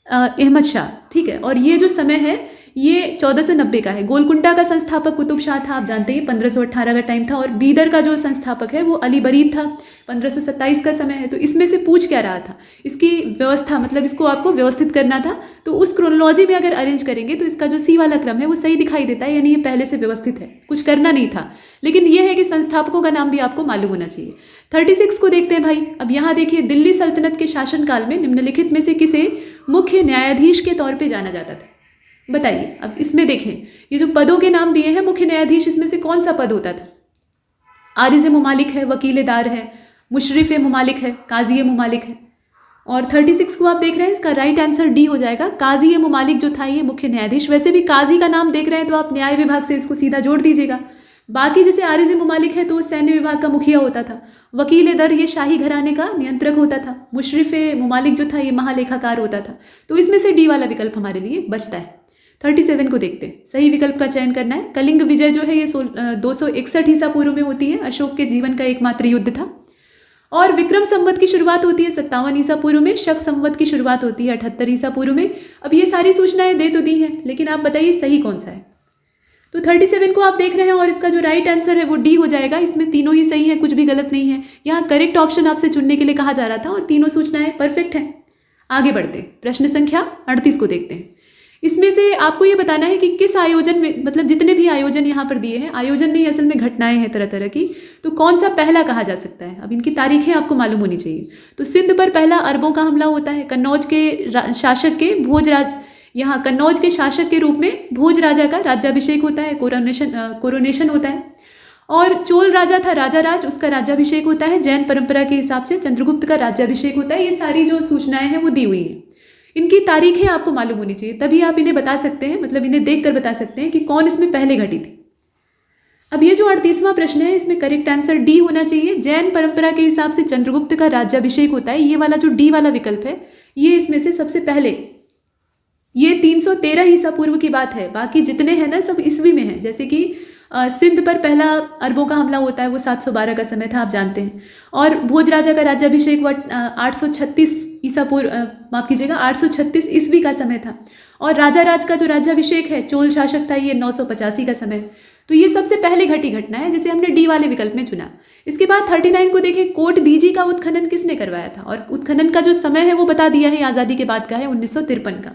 अहमद शाह, ठीक है। और ये जो समय है ये 1490 का है। गोलकुंडा का संस्थापक कुतुब शाह था, आप जानते हैं 1518 का टाइम था। और बीदर का जो संस्थापक है वो अली बरीद था, 1527 का समय है। तो इसमें से पूछ क्या रहा था, इसकी व्यवस्था, मतलब इसको आपको व्यवस्थित करना था। तो उस क्रोनोलॉजी में अगर अरेंज करेंगे तो इसका जो सी वाला क्रम है वो सही दिखाई देता है, यानी ये पहले से व्यवस्थित है, कुछ करना नहीं था। लेकिन ये है कि संस्थापकों का नाम भी आपको मालूम होना चाहिए। 36 को देखते हैं भाई। अब यहाँ देखिए, दिल्ली सल्तनत के शासनकाल में निम्नलिखित में से किसे मुख्य न्यायाधीश के तौर पे जाना जाता था? बताइए। अब इसमें देखें, ये जो पदों के नाम दिए हैं मुख्य न्यायाधीश, इसमें से कौन सा पद होता था? आरिज़ मुमालिक है, वकील दार है, मुशरिफ मुमालिक है, काजी मुमालिक है। और 36 को आप देख रहे हैं, इसका राइट आंसर डी हो जाएगा। काजी मुमालिक जो था ये मुख्य न्यायाधीश। वैसे भी काजी का नाम देख रहे हैं तो आप न्याय विभाग से इसको सीधा जोड़ दीजिएगा। बाकी जैसे आरिज़ मुमालिक है तो वो सैन्य विभाग का मुखिया होता था। वकील दर ये शाही घराने का नियंत्रक होता था। मुशरिफ मुमालिक जो था ये महालेखाकार होता था। तो इसमें से डी वाला विकल्प हमारे लिए बचता है। 37 को देखते हैं, सही विकल्प का चयन करना है। कलिंग विजय जो है ये 261 ईसा पूर्व में होती है, अशोक के जीवन का एकमात्र युद्ध था। और विक्रम संवत की शुरुआत होती है 57 ईसा पूर्व में, शक संवत की शुरुआत होती है 78 ईसा पूर्व में। अब ये सारी सूचनाएं दे तो दी हैं, लेकिन आप बताइए सही कौन सा है? तो 37 को आप देख रहे हैं और इसका जो राइट आंसर है वो डी हो जाएगा। इसमें तीनों ही सही है, कुछ भी गलत नहीं है। यहाँ करेक्ट ऑप्शन आपसे चुनने के लिए कहा जा रहा था और तीनों सूचनाएं परफेक्ट हैं। आगे बढ़ते हैं, प्रश्न संख्या 38 को देखते हैं। इसमें से आपको ये बताना है कि किस आयोजन में, मतलब जितने भी आयोजन यहाँ पर दिए हैं, आयोजन नहीं असल में घटनाएं हैं तरह तरह की, तो कौन सा पहला कहा जा सकता है? अब इनकी तारीखें आपको मालूम होनी चाहिए। तो सिंध पर पहला अरबों का हमला होता है। कन्नौज के शासक के यहाँ कन्नौज के शासक के रूप में भोज राजा का राज्याभिषेक होता है, कोरोनेशन होता है। और चोल राजा था राजा राज, उसका राज्याभिषेक होता है। जैन परंपरा के हिसाब से चंद्रगुप्त का राज्याभिषेक होता है। ये सारी जो सूचनाएं हैं वो दी हुई हैं। इनकी तारीखें आपको मालूम होनी चाहिए, तभी आप इन्हें बता सकते हैं, मतलब इन्हें देखकर बता सकते हैं कि कौन इसमें पहले घटी थी। अब ये जो 38वां प्रश्न है, इसमें करेक्ट आंसर डी होना चाहिए। जैन परंपरा के हिसाब से चंद्रगुप्त का राज्याभिषेक होता है। ये वाला जो डी वाला विकल्प है ये इसमें से सबसे पहले, ये 313 ईसा पूर्व की बात है। बाकी जितने हैं ना सब ईस्वी में है। जैसे कि सिंध पर पहला अरबों का हमला होता है, वो 712 का समय था, आप जानते हैं। और भोज राजा का राज्याभिषेक 836 ईसा पूर्व, माफ कीजिएगा 836 ईस्वी का समय था। और राजा राज का जो राज्याभिषेक है, चोल शासक था, ये 985 का समय। तो ये सबसे पहले घटी घटना है जिसे हमने डी वाले विकल्प में चुना। इसके बाद 39 को देखें, कोट दीजी का उत्खनन किसने करवाया था? और उत्खनन का जो समय है वो बता दिया है, आज़ादी के बाद का है, 1953 का।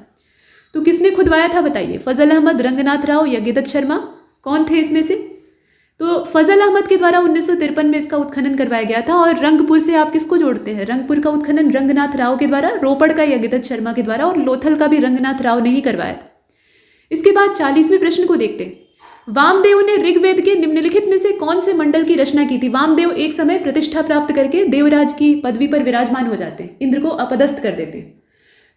तो किसने खुदवाया था बताइए? फजल अहमद, रंगनाथ राव या गिदत शर्मा, कौन थे इसमें से? तो फजल अहमद के द्वारा 1953 में इसका उत्खनन करवाया गया था। और रंगपुर से आप किसको जोड़ते हैं? रंगपुर का उत्खनन रंगनाथ राव के द्वारा, रोपड़ का या गिदत शर्मा के द्वारा, और लोथल का भी रंगनाथ राव ने ही करवाया था। इसके बाद 40वें प्रश्न को देखते हैं। वामदेव ने ऋग्वेद के निम्नलिखित में से कौन से मंडल की रचना की थी? वामदेव एक समय प्रतिष्ठा प्राप्त करके देवराज की पदवी पर विराजमान हो जाते हैं, इंद्र को अपदस्थ कर देते हैं।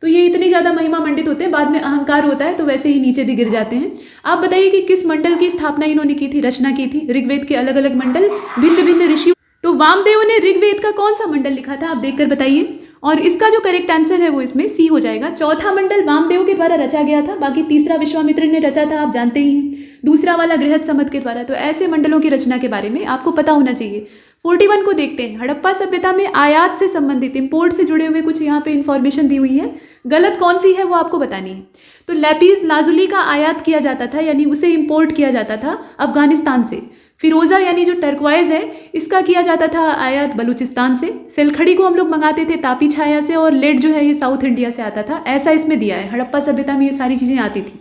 तो ये इतनी ज़्यादा महिमा मंडित होते हैं, बाद में अहंकार होता है तो वैसे ही नीचे भी गिर जाते हैं। आप बताइए कि किस मंडल की स्थापना इन्होंने की थी, रचना की थी? ऋग्वेद के अलग अलग मंडल, भिन्न भिन्न ऋषियों। तो वामदेव ने ऋग्वेद का कौन सा मंडल लिखा था, आप देखकर बताइए। और इसका जो करेक्ट आंसर है वो इसमें सी हो जाएगा। चौथा मंडल वामदेव के द्वारा रचा गया था, बाकी तीसरा विश्वामित्र ने रचा था, आप जानते ही हैं। दूसरा वाला गृहस्थ समद के द्वारा। तो ऐसे मंडलों की रचना के बारे में आपको पता होना चाहिए। 41 को देखते हैं। हड़प्पा सभ्यता में आयात से संबंधित, इंपोर्ट से जुड़े हुए कुछ यहाँ पे इंफॉर्मेशन दी हुई है, गलत कौन सी है वो आपको बतानी है। तो लैपिस लाजुली का आयात किया जाता था, यानी उसे इंपोर्ट किया जाता था अफगानिस्तान से। फिरोजा यानी जो टर्कवाइज है, इसका किया जाता था आयात बलूचिस्तान से। सेलखड़ी को हम लोग मंगाते थे तापी छाया से, और लेड जो है ये साउथ इंडिया से आता था। ऐसा इसमें दिया है, हड़प्पा सभ्यता में ये सारी चीज़ें आती थी।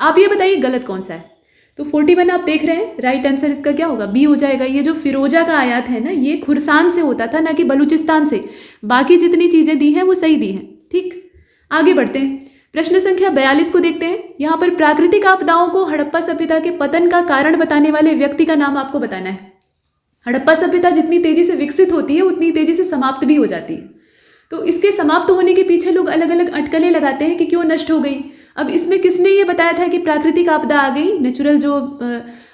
आप ये बताइए गलत कौन सा है? तो 41 आप देख रहे हैं, राइट आंसर इसका क्या होगा? बी हो जाएगा। ये जो फिरोजा का आयात है ना, ये खुरसान से होता था, ना कि बलूचिस्तान से। बाकी जितनी चीज़ें दी हैं वो सही दी हैं। ठीक, आगे बढ़ते हैं। प्रश्न संख्या 42 को देखते हैं। यहाँ पर प्राकृतिक आपदाओं को हड़प्पा सभ्यता के पतन का कारण बताने वाले व्यक्ति का नाम आपको बताना है। हड़प्पा सभ्यता जितनी तेजी से विकसित होती है उतनी तेजी से समाप्त भी हो जाती है। तो इसके समाप्त होने के पीछे लोग अलग अलग अटकलें लगाते हैं कि क्यों नष्ट हो गई। अब इसमें किसने ये बताया था कि प्राकृतिक आपदा आ गई, नेचुरल जो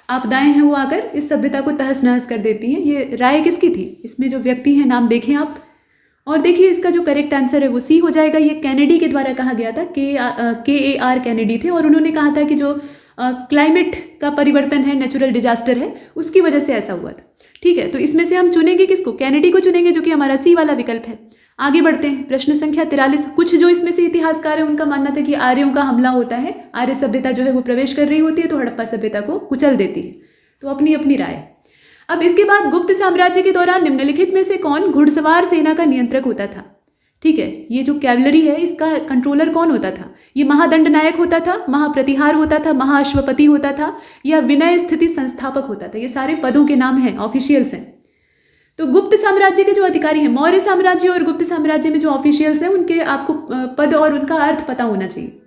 आपदाएं हैं वो आकर इस सभ्यता को तहस नहस कर देती हैं? ये राय किसकी थी? इसमें जो व्यक्ति हैं नाम देखें आप, और देखिए इसका जो करेक्ट आंसर है वो सी हो जाएगा। ये कैनेडी के द्वारा कहा गया था, KAR कैनेडी थे, और उन्होंने कहा था कि जो क्लाइमेट का परिवर्तन है, नेचुरल डिजास्टर है, उसकी वजह से ऐसा हुआ था। ठीक है, तो इसमें से हम चुनेंगे किसको? कैनेडी को चुनेंगे, जो कि हमारा सी वाला विकल्प है। आगे बढ़ते हैं, प्रश्न संख्या 43। कुछ जो इसमें से इतिहासकार है उनका मानना था कि आर्यों का हमला होता है, आर्य सभ्यता जो है वो प्रवेश कर रही होती है तो हड़प्पा सभ्यता को कुचल देती है। तो अपनी अपनी राय। अब इसके बाद गुप्त साम्राज्य के दौरान निम्नलिखित में से कौन घुड़सवार सेना का नियंत्रक होता था? ठीक है, ये जो कैवलरी है इसका कंट्रोलर कौन होता था? ये महादंड नायक होता था, महाप्रतिहार होता था, महाअश्वपति होता था, या विनय स्थिति संस्थापक होता था? ये सारे पदों के नाम हैं, ऑफिशियल्स हैं। तो गुप्त साम्राज्य के जो अधिकारी हैं, मौर्य साम्राज्य और गुप्त साम्राज्य में जो ऑफिशियल्स हैं उनके आपको पद और उनका अर्थ पता होना चाहिए।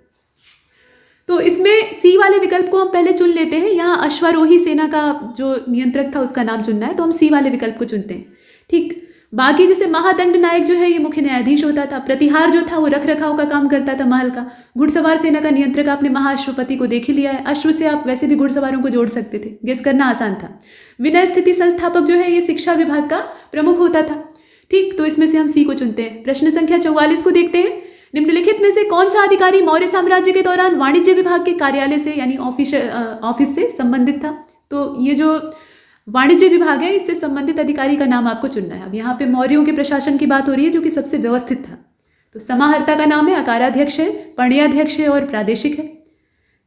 तो इसमें सी वाले विकल्प को हम पहले चुन लेते हैं। यहाँ अश्वारोही सेना का जो नियंत्रक था उसका नाम चुनना है, तो हम सी वाले विकल्प को चुनते हैं। ठीक, बाकी जैसे महादंड नायक जो है ये मुख्य न्यायाधीश होता था, प्रतिहार जो था वो रख रखाव का काम करता था महल का, घुड़सवार सेना का नियंत्रक आपने महाअश्वपति को देख ही लिया है, अश्व से आप वैसे भी घुड़सवारों को जोड़ सकते थे, गेस करना आसान था। विनय स्थिति संस्थापक जो है ये शिक्षा विभाग का प्रमुख होता था। ठीक, तो इसमें से हम सी को चुनते हैं। प्रश्न संख्या 44 को देखते हैं। निम्नलिखित में से कौन सा अधिकारी मौर्य साम्राज्य के दौरान वाणिज्य विभाग के कार्यालय से यानी ऑफिस से संबंधित था? तो ये जो वाणिज्य विभाग है इससे संबंधित अधिकारी का नाम आपको चुनना है। अब यहाँ पे मौर्यों के प्रशासन की बात हो रही है जो कि सबसे व्यवस्थित था। तो समाहर्ता का नाम है, अकाराध्यक्ष है, पण्याध्यक्ष है और प्रादेशिक है।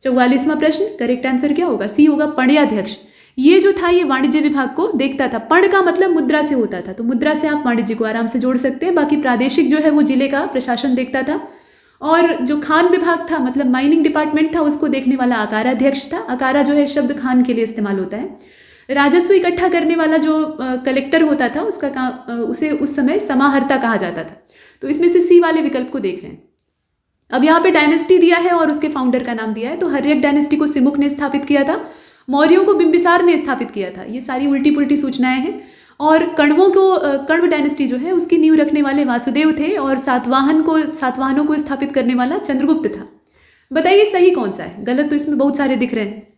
44वां प्रश्न, करेक्ट आंसर क्या होगा? सी होगा, पण्याध्यक्ष। ये जो था ये वाणिज्य विभाग को देखता था। पर्ण का मतलब मुद्रा से होता था, तो मुद्रा से आप वाणिज्य को आराम से जोड़ सकते हैं। बाकी प्रादेशिक जो है वो जिले का प्रशासन देखता था, और जो खान विभाग था मतलब माइनिंग डिपार्टमेंट था उसको देखने वाला अकाराध्यक्ष था। अकारा जो है शब्द खान के लिए इस्तेमाल होता है। राजस्व इकट्ठा करने वाला जो कलेक्टर होता था उसका काम उसे उस समय समाहर्ता कहा जाता था। तो इसमें से सी वाले विकल्प को देख रहे हैं। अब यहाँ पे डायनेस्टी दिया है और उसके फाउंडर का नाम दिया है। तो हर्यक डायनेस्टी को सिमुक ने स्थापित किया था, मौर्यों को बिंबिसार ने स्थापित किया था। ये सारी उल्टी पुल्टी सूचनाएं हैं। और कण्व डायनेस्टी जो है उसकी नींव रखने वाले वासुदेव थे, और सातवाहनों को स्थापित करने वाला चंद्रगुप्त था। बताइए सही कौन सा है? गलत तो इसमें बहुत सारे दिख रहे हैं।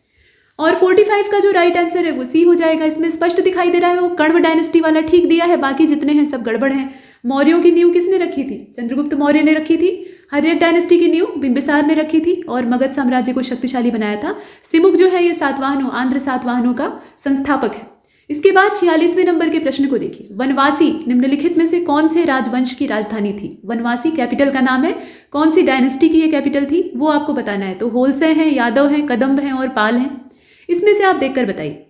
और 45 का जो राइट आंसर है वो सी हो जाएगा। इसमें स्पष्ट दिखाई दे रहा है वो कण्व डायनेस्टी वाला ठीक दिया है, बाकी जितने हैं सब गड़बड़ हैं। मौर्यों की नींव किसने रखी थी? चंद्रगुप्त मौर्य ने रखी थी। हर्यक डायनेस्टी की नींव बिंबिसार ने रखी थी और मगध साम्राज्य को शक्तिशाली बनाया था। सिमुक जो है ये आंध्र सातवाहनों का संस्थापक है। इसके बाद 46वें नंबर के प्रश्न को देखिए। वनवासी निम्नलिखित में से कौन से राजवंश की राजधानी थी? वनवासी कैपिटल का नाम है। कौन सी डायनेस्टी की ये कैपिटल थी वो आपको बताना है। तो होलसे हैं, यादव हैं, कदम्ब हैं और पाल हैं। इसमें से आप देखकर बताइए।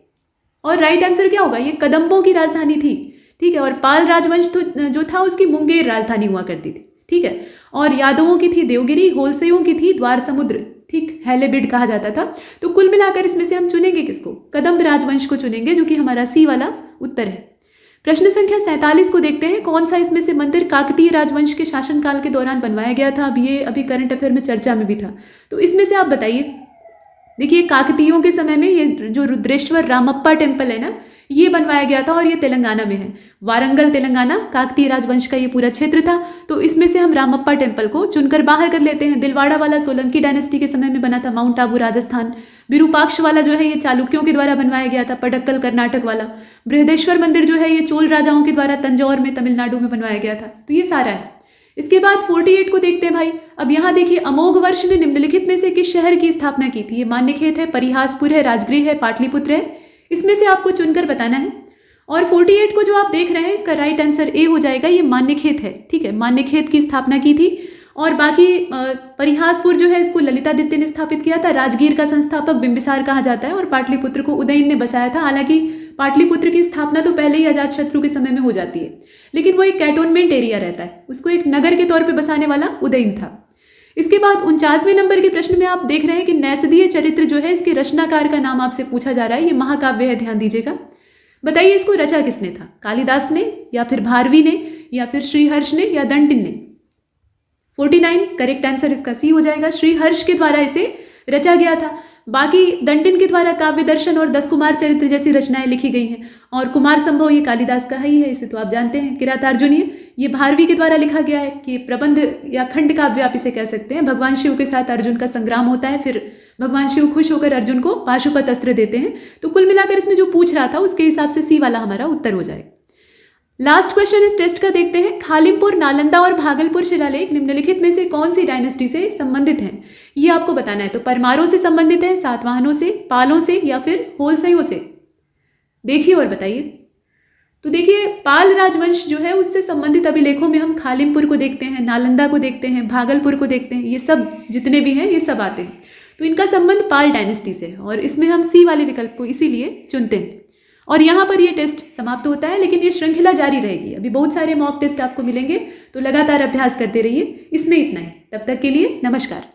और राइट आंसर क्या होगा? ये कदम्बों की राजधानी थी। ठीक है, और पाल राजवंश जो था उसकी मुंगेर राजधानी हुआ करती थी। ठीक है, और यादवों की थी देवगिरी, होलसेयों की थी द्वार समुद्र। ठीक, हैलेबिड कहा जाता था। तो कुल मिलाकर इसमें से हम चुनेंगे किसको? कदम्ब राजवंश को चुनेंगे, जो कि हमारा सी वाला उत्तर है। प्रश्न संख्या 47 को देखते हैं। कौन सा इसमें से मंदिर काकतीय राजवंश के शासनकाल के दौरान बनवाया गया था? अब ये अभी करंट अफेयर में चर्चा में भी था। तो इसमें से आप बताइए। देखिए, काकतीयों के समय में ये जो रुद्रेश्वर रामप्पा टेम्पल है ना, ये बनवाया गया था और ये तेलंगाना में है। वारंगल तेलंगाना, काकतीय राजवंश का ये पूरा क्षेत्र था। तो इसमें से हम रामप्पा टेम्पल को चुनकर बाहर कर लेते हैं। दिलवाड़ा वाला सोलंकी डायनेस्टी के समय में बना था, माउंट आबू राजस्थान। विरूपाक्ष वाला जो है ये चालुक्यों के द्वारा बनवाया गया था, पडक्कल कर्नाटक वाला। बृहदेश्वर मंदिर जो है ये चोल राजाओं के द्वारा तंजौर में तमिलनाडु में बनवाया गया था। तो ये सारा है। इसके बाद 48 को देखते हैं भाई। अब यहाँ देखिए, अमोघ वर्ष ने निम्नलिखित में से किस शहर की स्थापना की थी? ये मान्यखेत है, परिहासपुर है, राजगृह है, पाटलिपुत्र है। इसमें से आपको चुनकर बताना है। और 48 को जो आप देख रहे हैं इसका राइट आंसर ए हो जाएगा, ये मान्यखेत है। ठीक है, मान्यखेत की स्थापना की थी। और बाकी परिहासपुर जो है इसको ललितादित्य ने स्थापित किया था। राजगीर का संस्थापक बिंबिसार कहा जाता है और पाटलिपुत्र को उदयन ने बसाया था। हालांकि पाटलिपुत्र की स्थापना तो पहले ही अजातशत्रु के समय में हो जाती है, लेकिन वो एक कैंटोनमेंट एरिया रहता है, उसको एक नगर के तौर पे बसाने वाला उदयन था। इसके बाद 49वें नंबर के प्रश्न में आप देख रहे हैं कि नैषधीय चरित्र जो है इसके रचनाकार का नाम आपसे पूछा जा रहा है। ये महाकाव्य है, ध्यान दीजिएगा। बताइए इसको रचा किसने था? कालिदास ने, या फिर भारवी ने, या फिर श्रीहर्ष ने, या दंडिन ने? 49 करेक्ट आंसर इसका सी हो जाएगा। श्रीहर्ष के द्वारा इसे रचा गया था। बाकी दंडिन के द्वारा काव्य दर्शन और 10 कुमार चरित्र जैसी रचनाएं लिखी गई हैं। और कुमार संभव ये कालिदास का ही है, इसे तो आप जानते हैं। किरातार्जुनीय ये भारवी के द्वारा लिखा गया है, कि प्रबंध या खंड काव्य आप इसे कह सकते हैं। भगवान शिव के साथ अर्जुन का संग्राम होता है, फिर भगवान शिव खुश होकर अर्जुन को पाशुपत अस्त्र देते हैं। तो कुल मिलाकर इसमें जो पूछ रहा था उसके हिसाब से सी वाला हमारा उत्तर हो जाएगा। लास्ट क्वेश्चन इस टेस्ट का देखते हैं। खालिमपुर, नालंदा और भागलपुर शिलालेख निम्नलिखित में से कौन सी डायनेस्टी से संबंधित हैं? ये आपको बताना है। तो परमारों से संबंधित है, सातवाहनों से, पालों से, या फिर होलसेयों से? देखिए और बताइए। तो देखिए पाल राजवंश जो है उससे संबंधित अभिलेखों में हम खालिमपुर को देखते हैं, नालंदा को देखते हैं, भागलपुर को देखते हैं, ये सब जितने भी हैं ये सब आते हैं। तो इनका संबंध पाल डायनेस्टी से है और इसमें हम सी वाले विकल्प को इसीलिए चुनते हैं। और यहाँ पर ये टेस्ट समाप्त होता है, लेकिन ये श्रृंखला जारी रहेगी। अभी बहुत सारे मॉक टेस्ट आपको मिलेंगे, तो लगातार अभ्यास करते रहिए। इसमें इतना ही, तब तक के लिए नमस्कार।